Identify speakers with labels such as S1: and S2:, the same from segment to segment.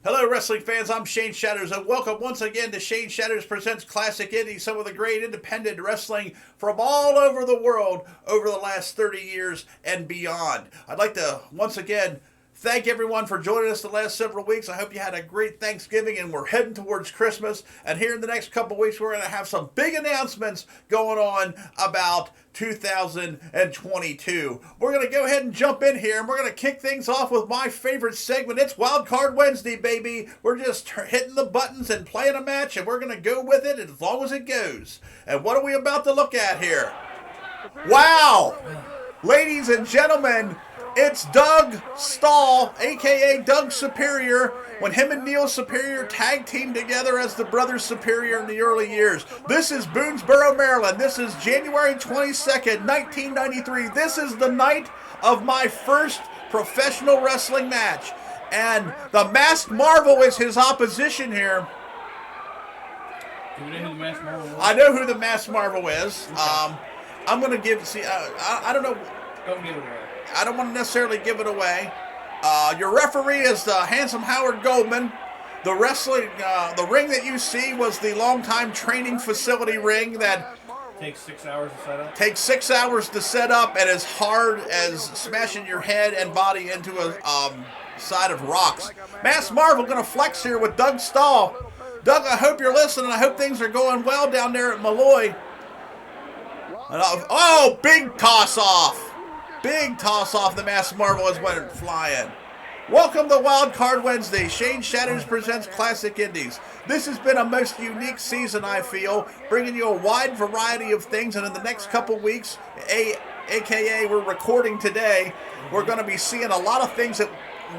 S1: Hello, wrestling fans. I'm Shane Shatters, and welcome once again to Shane Shatters Presents Classic Indie, some of the great independent wrestling from all over the world over the last 30 years and beyond. I'd like to once again thank everyone for joining us the last several weeks. I hope you had a great Thanksgiving, and we're heading towards Christmas. And here in the next couple weeks, we're going to have some big announcements going on about 2022. We're going to go ahead and jump in here, and we're going to kick things off with my favorite segment. It's Wild Card Wednesday, baby. We're just hitting the buttons and playing a match, and we're going to go with it as long as it goes. And what are we about to look at here? Wow! Ladies and gentlemen, it's Doug Stahl, a.k.a. Doug Superior, when him and Neil Superior tag teamed together as the Brothers Superior in the early years. This is Boonesboro, Maryland. This is January 22nd, 1993. This is the night of my first professional wrestling match. And the Masked Marvel is his opposition here.
S2: Do you know who the Masked Marvel is?
S1: I know who the Masked Marvel is. Okay. I'm going to give, I don't know.
S2: Don't give it away.
S1: I don't want to necessarily give it away. Your referee is handsome Howard Goldman. The wrestling, the ring that you see was the longtime training facility ring that
S2: takes 6 hours to set up.
S1: Takes 6 hours to set up, and as hard as smashing your head and body into a side of rocks. Masked Marvel going to flex here with Doug Stahl. Doug, I hope you're listening. I hope things are going well down there at Malloy. Oh, big toss off. Big toss-off, the Masked Marvel has went flying. Welcome to Wild Card Wednesday. Shane Shatters presents Classic Indies. This has been a most unique season, I feel, bringing you a wide variety of things, and in the next couple weeks, a.k.a. we're recording today, we're going to be seeing a lot of things that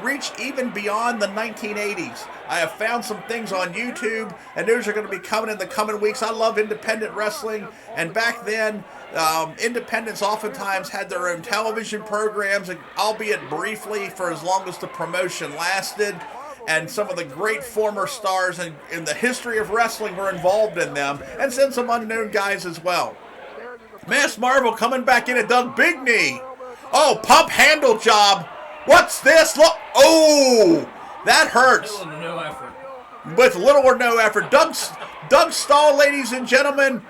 S1: reach even beyond the 1980s. I have found some things on YouTube, and those are going to be coming in the coming weeks. I love independent wrestling, and back then, independents oftentimes had their own television programs, albeit briefly for as long as the promotion lasted, and some of the great former stars in the history of wrestling were involved in them, and some unknown guys as well. Masked Marvel coming back in at Doug Big Knee. Oh, pump handle job. What's this? Look. Oh, that hurts.
S2: Little or no effort.
S1: With little or no effort. Doug Stahl, ladies and gentlemen,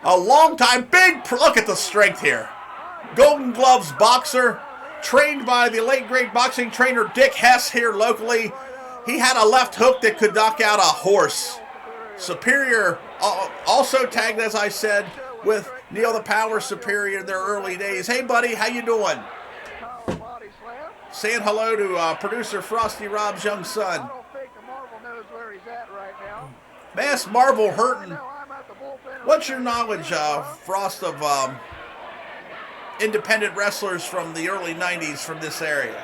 S1: a long time, look at the strength here. Golden Gloves boxer, trained by the late great boxing trainer Dick Hess here locally. He had a left hook that could knock out a horse. Superior, also tagged, as I said, with Neil the Power Superior in their early days. Hey, buddy, how you doing? Saying hello to producer Frosty Rob's young son. Masked Marvel hurting. What's your knowledge, Frost, of independent wrestlers from the early 90s from this area?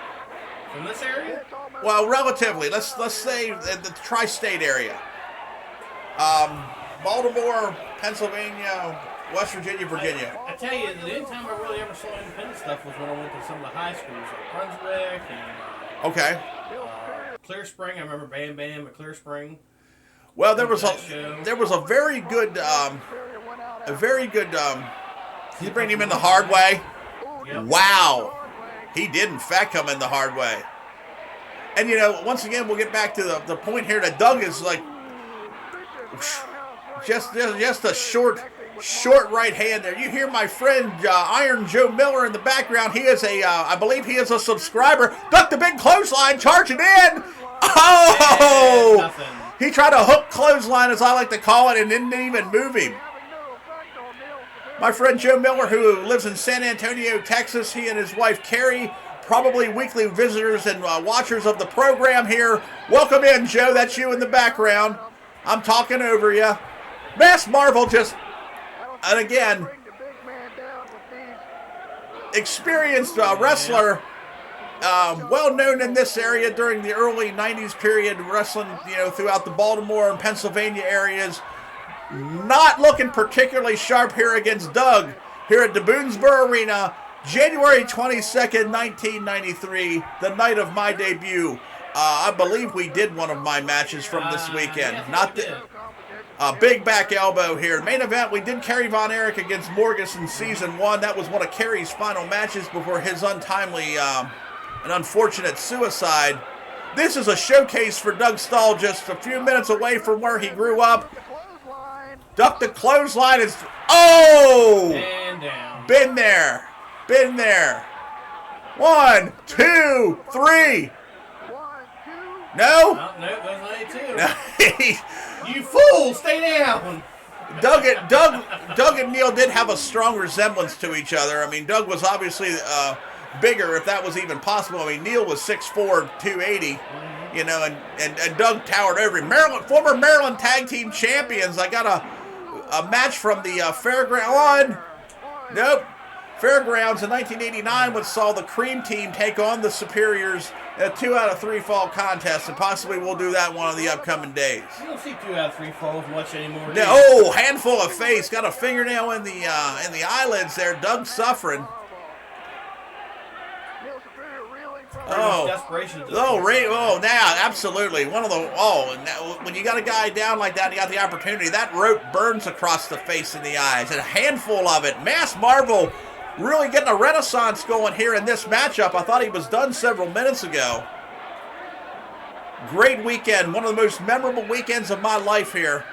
S2: From this area?
S1: Well, relatively. Let's say the tri-state area. Baltimore, Pennsylvania, West Virginia, Virginia.
S2: I tell you, the only time I really ever saw independent stuff was when I went to some of the high schools, like Brunswick and
S1: okay.
S2: Clear Spring. I remember Bam Bam at Clear Spring.
S1: Well, there was a very good, he's bringing him in the hard way.
S2: Yep.
S1: Wow. He did, in fact, come in the hard way. And, once again, we'll get back to the point here that Doug is like, just a short right hand there. You hear my friend Iron Joe Miller in the background. He is I believe he is a subscriber. Duck the big clothesline, charging in. Oh!
S2: Nothing.
S1: He tried a hook clothesline, as I like to call it, and didn't even move him. My friend Joe Miller, who lives in San Antonio, Texas, he and his wife Carrie, probably weekly visitors and watchers of the program here. Welcome in, Joe. That's you in the background. I'm talking over you. Masked Marvel just, and again, experienced wrestler, well known in this area during the early 90s period, wrestling, throughout the Baltimore and Pennsylvania areas. Not looking particularly sharp here against Doug here at the Boonesboro Arena, January 22nd, 1993, the night of my debut. I believe we did one of my matches from this weekend. Not the big back elbow here. Main event, we did Kerry Von Erich against Morgus in Season 1. That was one of Kerry's final matches before his untimely and unfortunate suicide. This is a showcase for Doug Stahl, just a few minutes away from where he grew up. Duck the clothesline is... Oh!
S2: And down.
S1: Been there. Been there. 1, 2, 3. No?
S2: Oh, no, there's only two.
S1: No.
S2: You fool! Stay down.
S1: Doug and Neil did have a strong resemblance to each other. I mean, Doug was obviously bigger, if that was even possible. I mean, Neil was 6'4", 280, you know, and Doug towered over him. Former Maryland Tag Team Champions. I got a match from the Fairgrounds in 1989, which saw the Cream Team take on the Superiors in a 2 out of 3 fall contest, and possibly we'll do that one of the upcoming days.
S2: You don't see 2 out of 3 falls much anymore.
S1: No, oh, handful of face, got a fingernail in the eyelids there. Doug suffering. Now, absolutely. When you got a guy down like that and you got the opportunity, that rope burns across the face and the eyes, and a handful of it. Mass Marvel really getting a renaissance going here in this matchup. I thought he was done several minutes ago. Great weekend, one of the most memorable weekends of my life here.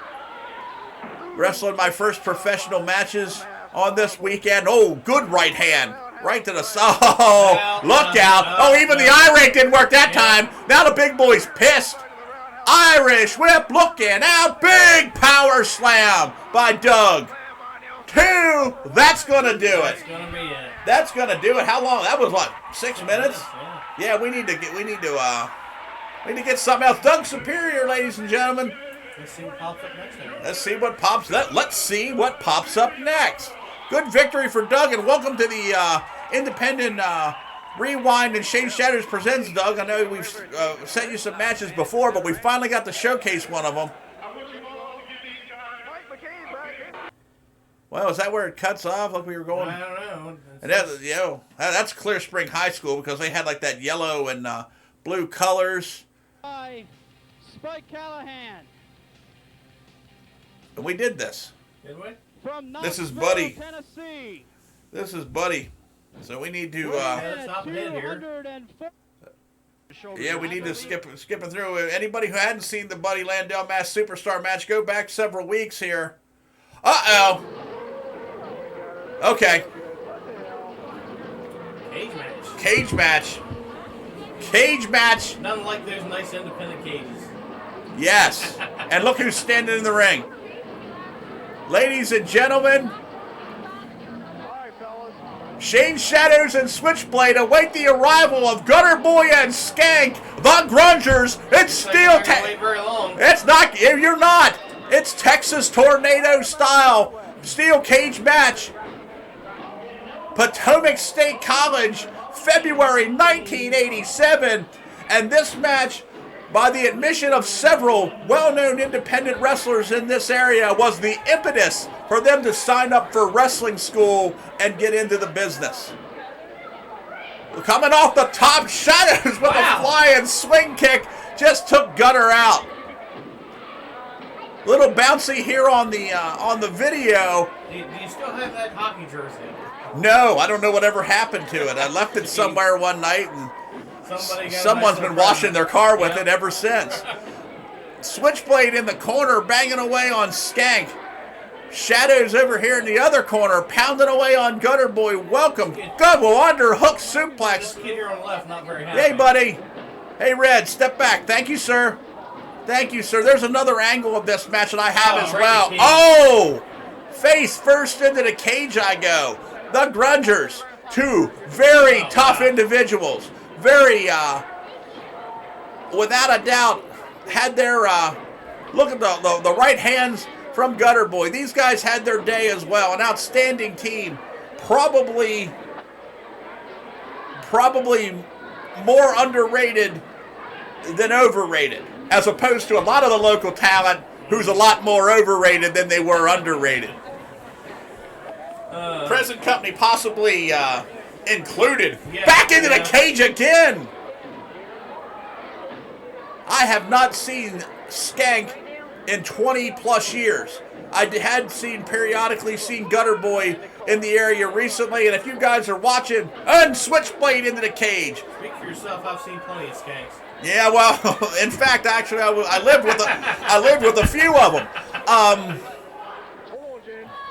S1: Wrestling my first professional matches on this weekend. Oh, good right hand. Right to the side. Oh, look out. Oh, even the eye rake didn't work that time. Now the big boy's pissed. Irish whip looking out. Big power slam by Doug. 2. That's going to do it.
S2: That's going to be it.
S1: That's going to do it. How long? That was what, 6 minutes? Yeah, we need to get something else. Doug Superior, ladies and gentlemen.
S2: Let's see what pops up next.
S1: Let's see what pops up next. Good victory for Doug, and welcome to the Independent Rewind and Shane Shatters Presents, Doug. I know we've sent you some matches before, but we finally got to showcase one of them. Well, is that where it cuts off? Like we were going?
S2: I don't know.
S1: And that's Clear Spring High School, because they had like that yellow and blue colors.
S3: By Spike Callahan.
S1: And we did this.
S2: Did we?
S3: From
S1: This is Buddy.
S3: Tennessee.
S1: This is Buddy. So we need to. Yeah, we need to skip it through. Anybody who hadn't seen the Buddy Landell Mass Superstar match, go back several weeks here. Uh-oh. Okay.
S2: Cage match.
S1: Cage match.
S2: Nothing like those nice independent cages.
S1: Yes. And look who's standing in the ring. Ladies and gentlemen, Shane Shadows and Switchblade await the arrival of Gutter Boy and Skank, the Grungers. It's steel. It's not. You're not. It's Texas Tornado style steel cage match. Potomac State College, February 1987, and this match, by the admission of several well-known independent wrestlers in this area, was the impetus for them to sign up for wrestling school and get into the business. Coming off the top, Shadows with a flying swing kick just took Gutter out. Little bouncy here on the video.
S2: Do you still have that hockey jersey?
S1: No, I don't know whatever happened to it. I left it somewhere one night, and someone's been washing their car with it ever since. Switchblade in the corner, banging away on Skank. Shadows over here in the other corner, pounding away on Gutter Boy. Welcome. Good, well, underhook suplex.
S2: This kid here on the left, not very happy.
S1: Hey, buddy. Hey, Red, step back. Thank you, sir. Thank you, sir. There's another angle of this match that I have as well. Oh! Face first into the cage I go. The Grungers. Two very tough individuals. Very, without a doubt, had their, look at the right hands from Gutter Boy. These guys had their day as well. An outstanding team. Probably more underrated than overrated, as opposed to a lot of the local talent who's a lot more overrated than they were underrated. Present company possibly included. Back into the cage again. I have not seen Skank in 20 plus years. I had periodically seen Gutter Boy in the area recently, and if you guys are watching, Switchblade into the cage.
S2: Speak for yourself. I've seen plenty of skanks.
S1: Yeah, well, in fact, actually, I lived with a few of them.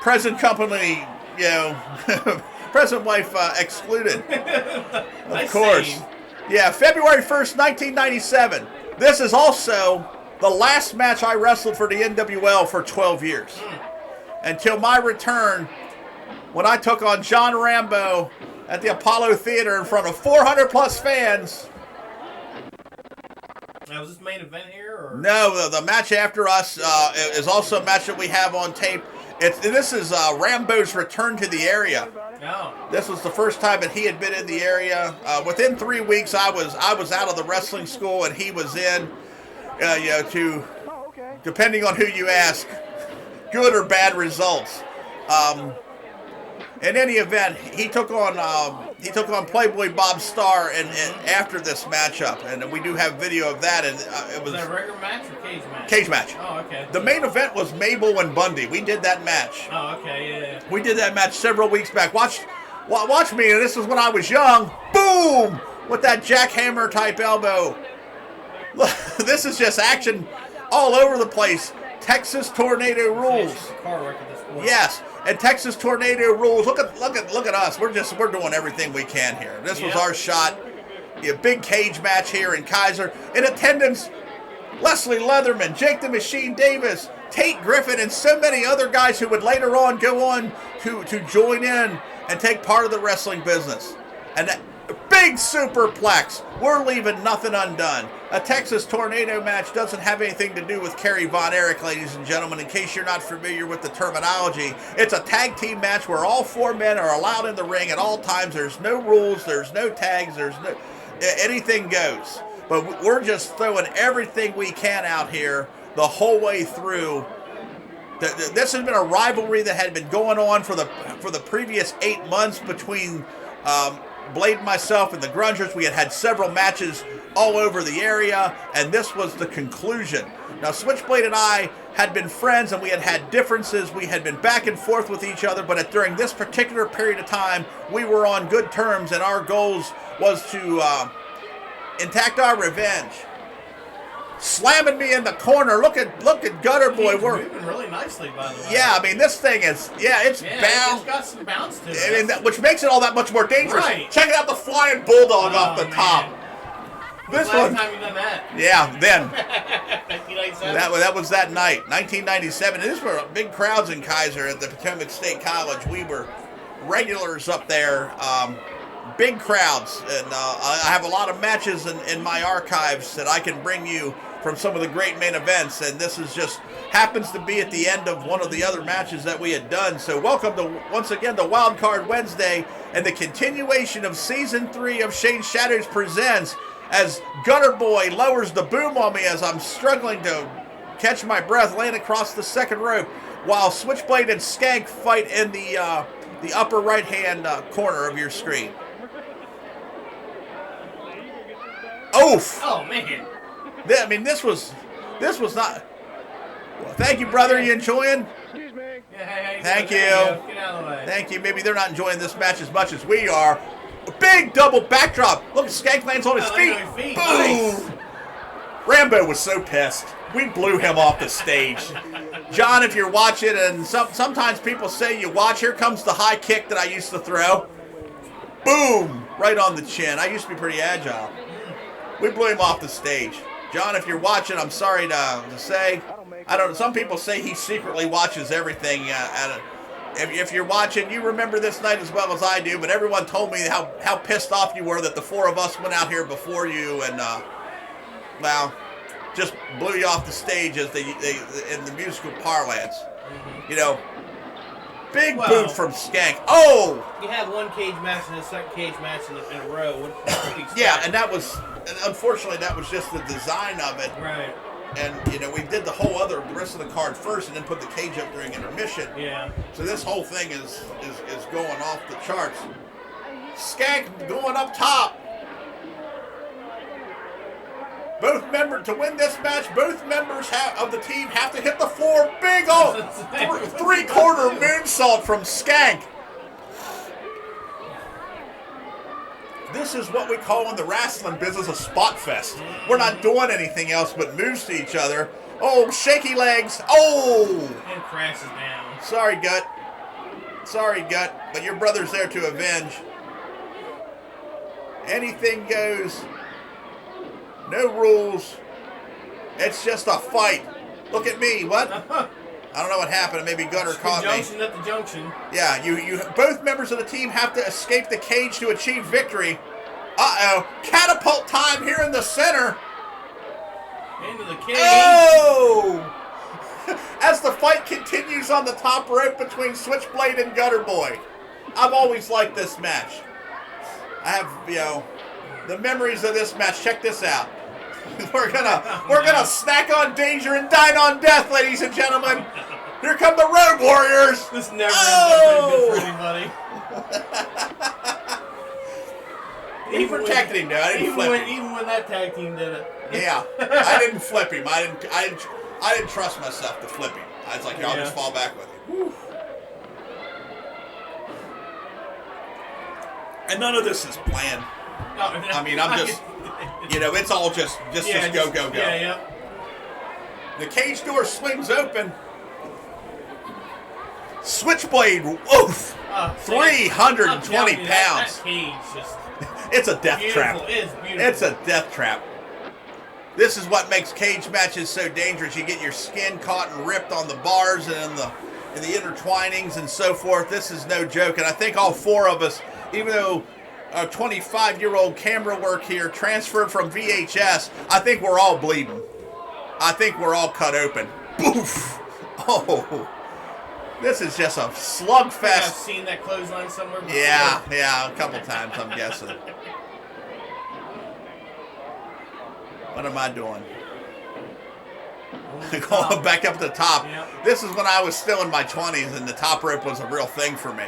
S1: Present company, present wife excluded, of
S2: Nice
S1: course.
S2: saying.
S1: Yeah, February 1st, 1997. This is also the last match I wrestled for the NWL for 12 years. Until my return, when I took on John Rambo at the Apollo Theater in front of 400 plus fans.
S2: Now, was this main event here? Or?
S1: No, the match after us is also a match that we have on tape. This is Rambo's return to the area.
S2: No.
S1: This was the first time that he had been in the area. Within 3 weeks, I was out of the wrestling school, and he was in. To depending on who you ask, good or bad results. In any event, he took on Playboy Bob Starr, and after this matchup, and we do have video of that. And it was
S2: that a regular match or cage match?
S1: Cage match.
S2: Oh, okay.
S1: The main event was Mabel and Bundy. We did that match.
S2: Oh, okay, yeah.
S1: We did that match several weeks back. Watch me, and this is when I was young. Boom! With that jackhammer type elbow. This is just action all over the place. Texas Tornado rules. Yes, and Texas Tornado rules. Look at us. We're doing everything we can here. This was our shot. A big cage match here in Kaiser. In attendance, Leslie Leatherman, Jake the Machine Davis, Tate Griffin, and so many other guys who would later on go on to join in and take part of the wrestling business. And that big superplex. We're leaving nothing undone. A Texas Tornado match doesn't have anything to do with Kerry Von Erich, ladies and gentlemen, in case you're not familiar with the terminology. It's a tag team match where all four men are allowed in the ring at all times. There's no rules, there's no tags, anything goes. But we're just throwing everything we can out here the whole way through. This has been a rivalry that had been going on for the previous 8 months between Blade and myself and the Grungers. We had several matches all over the area, and this was the conclusion. Now, Switchblade and I had been friends, and we had differences. We had been back and forth with each other, but during this particular period of time, we were on good terms, and our goals was to enact our revenge. Slamming me in the corner. Look at Gutter Boy.
S2: He's moving really nicely, by the way.
S1: Yeah, I mean, this thing is, it's bound.
S2: It's got some bounce to it.
S1: I mean, which makes it all that much more dangerous.
S2: Right.
S1: Check out the flying bulldog off the top.
S2: This last time you done that?
S1: Yeah, then.
S2: 1997?
S1: That was that night, 1997. And these were big crowds in Kaiser at the Potomac State College. We were regulars up there, big crowds. And I have a lot of matches in my archives that I can bring you from some of the great main events, and this is just happens to be at the end of one of the other matches that we had done. So welcome to, once again, the Wild Card Wednesday and the continuation of Season 3 of Shane Shadows Presents, as Gutter Boy lowers the boom on me as I'm struggling to catch my breath, laying across the second rope, while Switchblade and Skank fight in the upper right-hand corner of your screen. Oof!
S2: Oh, man.
S1: I mean, this was not. Well, thank you, brother. You enjoying?
S3: Excuse me.
S2: Yeah, hey,
S1: Thank you.
S2: Get out of the way.
S1: Thank you. Maybe they're not enjoying this match as much as we are. A big double backdrop. Look, Skank lands on his feet. Boom!
S2: Nice.
S1: Rambo was so pissed. We blew him off the stage. John, if you're watching, and sometimes people say you watch, here comes the high kick that I used to throw. Boom! Right on the chin. I used to be pretty agile. We blew him off the stage. John, if you're watching, I'm sorry to say. I don't know. Some people say he secretly watches everything. If you're watching, you remember this night as well as I do, but everyone told me how pissed off you were that the four of us went out here before you and, well, just blew you off the stage as in the musical parlance. You know, big boot from Skank. Oh!
S2: You had one cage match and a second cage match in a row. What do you expect?
S1: Yeah, and unfortunately, that was just the design of it.
S2: Right.
S1: And, we did the rest of the card first and then put the cage up during intermission.
S2: Yeah.
S1: So this whole thing is going off the charts. Skank going up top. To win this match, both members of the team have to hit the floor. Big old three-quarter moonsault from Skank. This is what we call in the wrestling business a spot fest. We're not doing anything else but moves to each other. Oh, shaky legs. Oh!
S2: And crashes down.
S1: Sorry, Gut. Sorry, Gut. But your brother's there to avenge. Anything goes. No rules. It's just a fight. Look at me. What? I don't know what happened. Maybe Gunner caught me.
S2: Junction at the junction.
S1: Yeah, you. Both members of the team have to escape the cage to achieve victory. Uh-oh. Catapult time here in the center.
S2: Into the cage.
S1: Oh! As the fight continues on the top rope between Switchblade and Gutter Boy. I've always liked this match. I have, the memories of this match. Check this out. We're gonna snack on danger and dine on death, ladies and gentlemen. Here come the Road Warriors.
S2: This never ends up being good for anybody.
S1: He protected him, though. I didn't flip him.
S2: Even when that tag team did it.
S1: Yeah, I didn't flip him. I didn't trust myself to flip him. I was like, I'll just fall back with him. Whew. And none of this is planned.
S2: No,
S1: I mean, I'm just, it's all just go.
S2: Yeah.
S1: The cage door swings open. Switchblade, oof, 320 pounds.
S2: That cage just
S1: it's a death trap.
S2: It is beautiful.
S1: It's a death trap. This is what makes cage matches so dangerous. You get your skin caught and ripped on the bars and in the intertwinings and so forth. This is no joke. And I think all four of us, even though our 25-year-old camera work here transferred from VHS, I think we're all bleeding. I think we're all cut open. Boof! Oh, this is just a slugfest.
S2: I've seen that clothesline somewhere before.
S1: Yeah, a couple times, I'm guessing. What am I doing? Going back up to the top.
S2: Yep.
S1: This is when I was still in my 20s and the top rope was a real thing for me.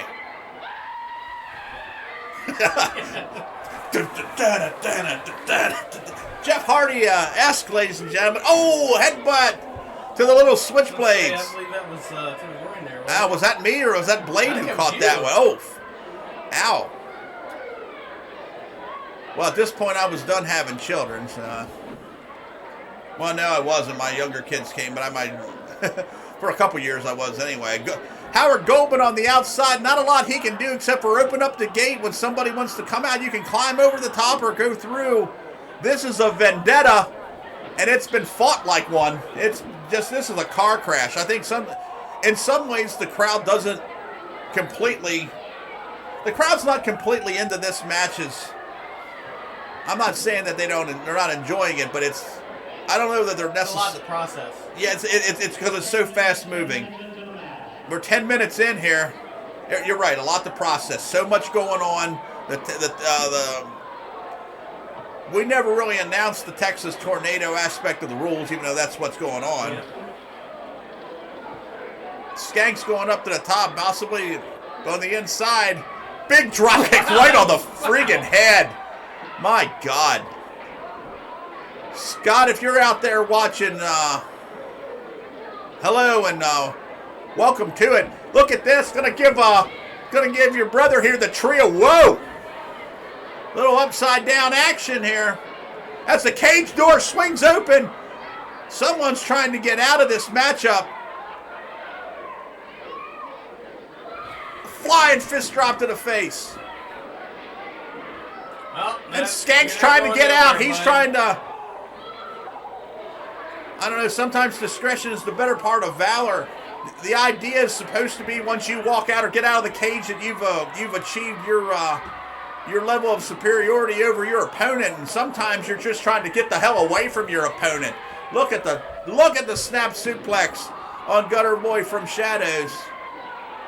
S1: Jeff Hardy-esque, ladies and gentlemen. Oh, headbutt to the little switchblades.
S2: I believe that was to the groin there.
S1: Was that me or was that Blade who caught
S2: you.
S1: that one? Oh, ow. Well, at this point, I was done having children. So, well, no, I wasn't. My younger kids came, but I might. For a couple years, I was anyway. Howard Goldman on the outside. Not a lot he can do except for open up the gate when somebody wants to come out. You can climb over the top or go through. This is a vendetta, and it's been fought like one. It's just, this is a car crash. I think in some ways the crowd doesn't completely. The crowd's not completely into this match. I'm not saying that they're not enjoying it, but I don't know that they're necessarily.
S2: A lot to process.
S1: Yeah, it's because it's so fast moving. We're 10 minutes in here. You're right, a lot to process. So much going on. We never really announced the Texas tornado aspect of the rules, even though that's what's going on.
S2: Yeah.
S1: Skank's going up to the top, possibly on the inside. Big drop kick right on the friggin' head. My God. Scott, if you're out there watching, hello and welcome to it. Look at this. Gonna give your brother here the trio. Whoa! Little upside down action here. As the cage door swings open, someone's trying to get out of this matchup. Flying fist drop to the face.
S2: Well,
S1: And Skank's trying to get out. He's trying to. I don't know. Sometimes discretion is the better part of valor. The idea is supposed to be once you walk out or get out of the cage that you've achieved your level of superiority over your opponent. And sometimes you're just trying to get the hell away from your opponent. Look at the snap suplex on Gutter Boy from Shadows.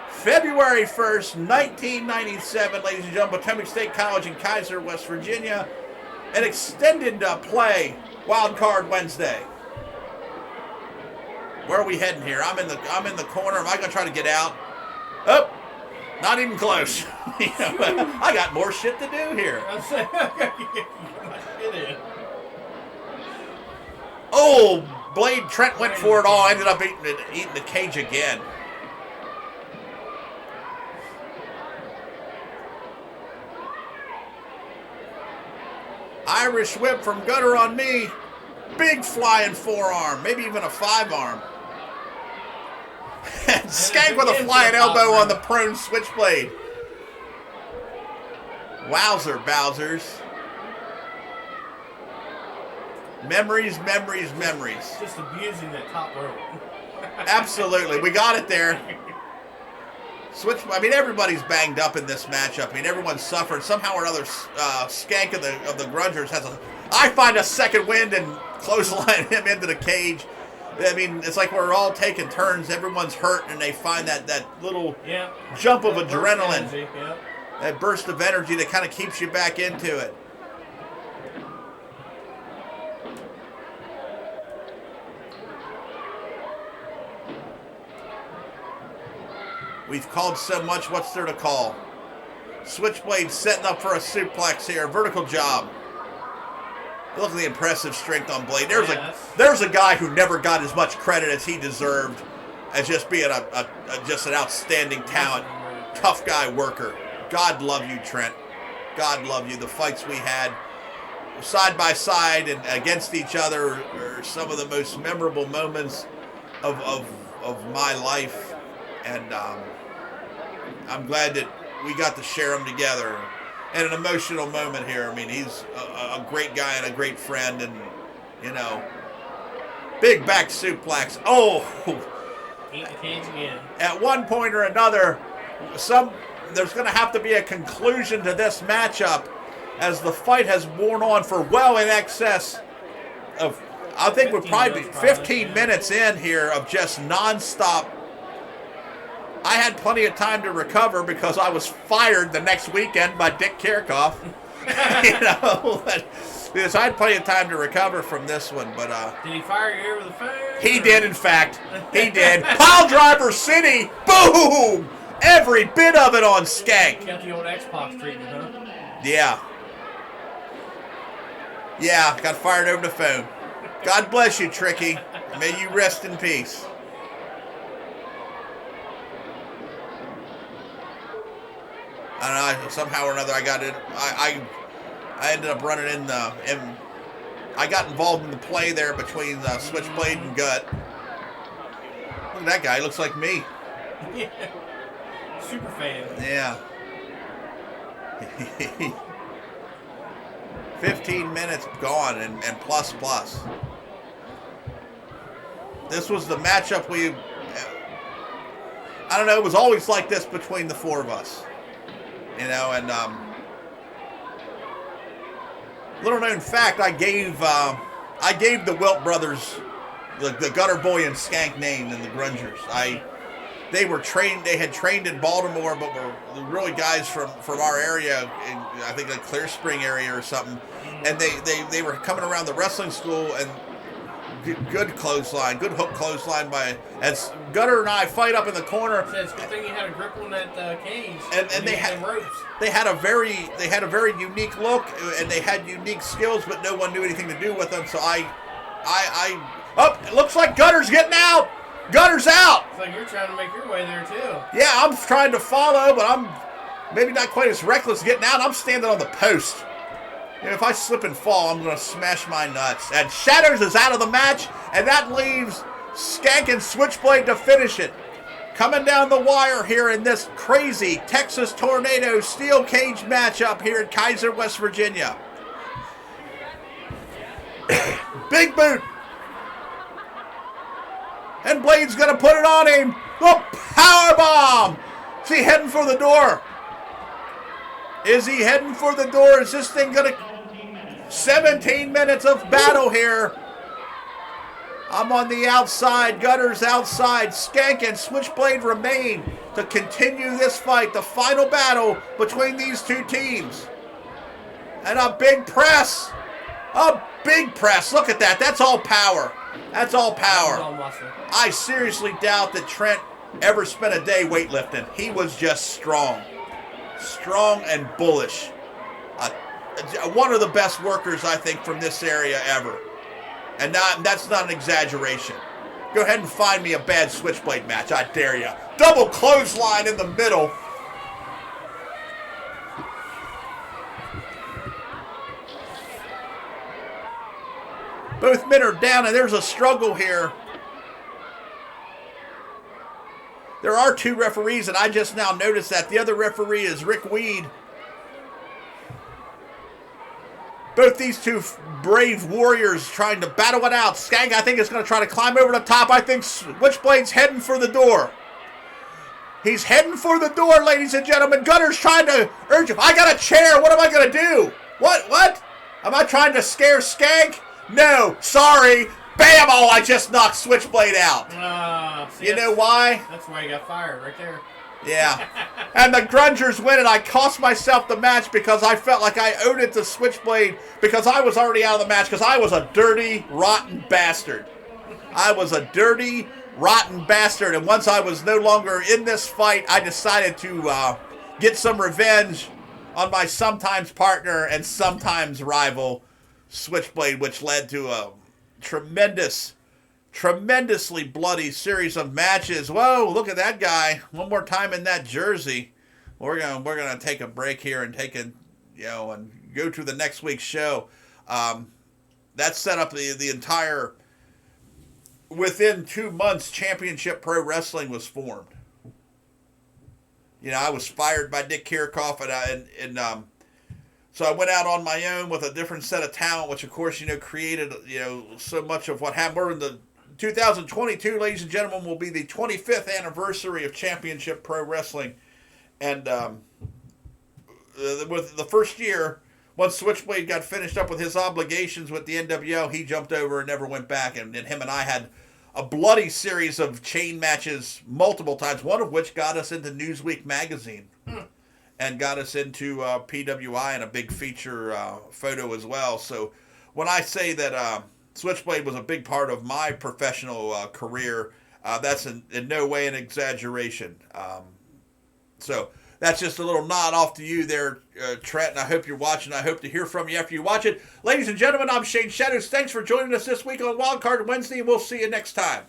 S1: February 1st, 1997, ladies and gentlemen, Potomac State College in Kaiser, West Virginia. An extended play, Wild Card Wednesday. Where are we heading here? I'm in the corner. Am I going to try to get out? Oh, not even close. I got more shit to do here. Oh, Blade Trent went for it all. Ended up eating the cage again. Irish whip from Gutter on me. Big flying forearm, maybe even a 5-arm. And Skank with a flying elbow on the prone switchblade. Wowzer, Bowsers. Memories, memories, memories.
S2: Just abusing that top rope.
S1: Absolutely. We got it there. I mean, everybody's banged up in this matchup. I mean, everyone's suffered. Somehow or another, Skank of the Grungers has I find a second wind and clothesline him into the cage. I mean, it's like we're all taking turns. Everyone's hurt, and they find that little jump of adrenaline. That burst of energy that kind of keeps you back into it. We've called so much, what's there to call? Switchblade setting up for a suplex here. Vertical job. Look at the impressive strength on Blade. There's a guy who never got as much credit as he deserved as just being just an outstanding talent. Tough guy worker. God love you, Trent. God love you. The fights we had side by side and against each other are some of the most memorable moments of my life. And I'm glad that we got to share them together. And an emotional moment here. I mean, he's a great guy and a great friend. And, you know, big back suplex. Oh!
S2: Eat the cage again. At
S1: one point or another, there's going to have to be a conclusion to this matchup as the fight has worn on for well in excess of, I think we're probably 15 minutes in here of just nonstop. I had plenty of time to recover because I was fired the next weekend by Dick Kirchhoff. You know, so I had plenty of time to recover from this one. But
S2: did he fire you over the phone?
S1: He did, in fact. He did. Pile Driver City, boom! Every bit of it on Skank.
S2: Got the old Xbox treatment, huh?
S1: Yeah. Yeah, got fired over the phone. God bless you, Tricky. May you rest in peace. I don't know, somehow or another I got it. I ended up running in I got involved in the play there between Switchblade and Gut. Look at that guy, he looks like me.
S2: Yeah. Super fan.
S1: Yeah. 15 minutes gone and plus. This was the matchup I don't know, it was always like this between the four of us. You know, and little known fact, I gave the Wilt brothers the Gutter Boy and Skank name in the Grungers. They had trained in Baltimore, but were really guys from our area, I think the Clear Spring area or something. And they were coming around the wrestling school and good clothesline, good hook clothesline as Gutter and I fight up in the corner.
S2: It's a good thing you had a grip on that cage.
S1: And they had a very unique look and they had unique skills, but no one knew anything to do with them. So it looks like Gutter's getting out. Gutter's out.
S2: It's like you're trying to make your way there too.
S1: Yeah, I'm trying to follow, but I'm maybe not quite as reckless getting out. I'm standing on the post. You know, if I slip and fall, I'm going to smash my nuts. And Shatters is out of the match, and that leaves Skank and Switchblade to finish it. Coming down the wire here in this crazy Texas Tornado steel cage matchup here in Kaiser, West Virginia. Big boot. And Blade's going to put it on him. The power bomb. Is he heading for the door? Is he heading for the door? Is this thing going to... 17 minutes of battle here. I'm on the outside. Gutter's outside. Skank and Switchblade remain to continue this fight. The final battle between these two teams. And a big press. A big press. Look at that. That's all power. That's all power. I seriously doubt that Trent ever spent a day weightlifting. He was just strong. Strong and bullish. One of the best workers, I think, from this area ever. And that's not an exaggeration. Go ahead and find me a bad Switchblade match. I dare you. Double clothesline in the middle. men are down, and there's a struggle here. There are 2 referees, and I just now noticed that. The other referee is Rick Weed. Both these 2 brave warriors trying to battle it out. Skank, I think, is going to try to climb over the top. I think Switchblade's heading for the door. He's heading for the door, ladies and gentlemen. Gunner's trying to urge him. I got a chair. What am I going to do? What? Am I trying to scare Skank? No, sorry. Bam! Oh, I just knocked Switchblade out. You know why?
S2: That's why you got fired right there.
S1: Yeah. And the Grungers win, and I cost myself the match because I felt like I owed it to Switchblade because I was already out of the match because I was a dirty, rotten bastard. I was a dirty, rotten bastard, and once I was no longer in this fight, I decided to get some revenge on my sometimes partner and sometimes rival, Switchblade, which led to a tremendously bloody series of matches. Whoa, look at that guy. One more time in that jersey. We're gonna take a break here and and go to the next week's show. That set up the entire. Within 2 months, Championship Pro Wrestling was formed. I was fired by Dick Kirchhoff, and so I went out on my own with a different set of talent, which of course created so much of what happened. We're in the 2022, ladies and gentlemen, will be the 25th anniversary of Championship Pro Wrestling, and with the first year, once Switchblade got finished up with his obligations with the NWO, he jumped over and never went back, and him and I had a bloody series of chain matches multiple times, one of which got us into Newsweek magazine and got us into PWI and a big feature photo as well. So when I say that Switchblade was a big part of my professional career, that's in no way an exaggeration. So that's just a little nod off to you there, Trent, and I hope you're watching. I hope to hear from you after you watch it. Ladies and gentlemen, I'm Shane Shadows. Thanks for joining us this week on Wildcard Wednesday, and we'll see you next time.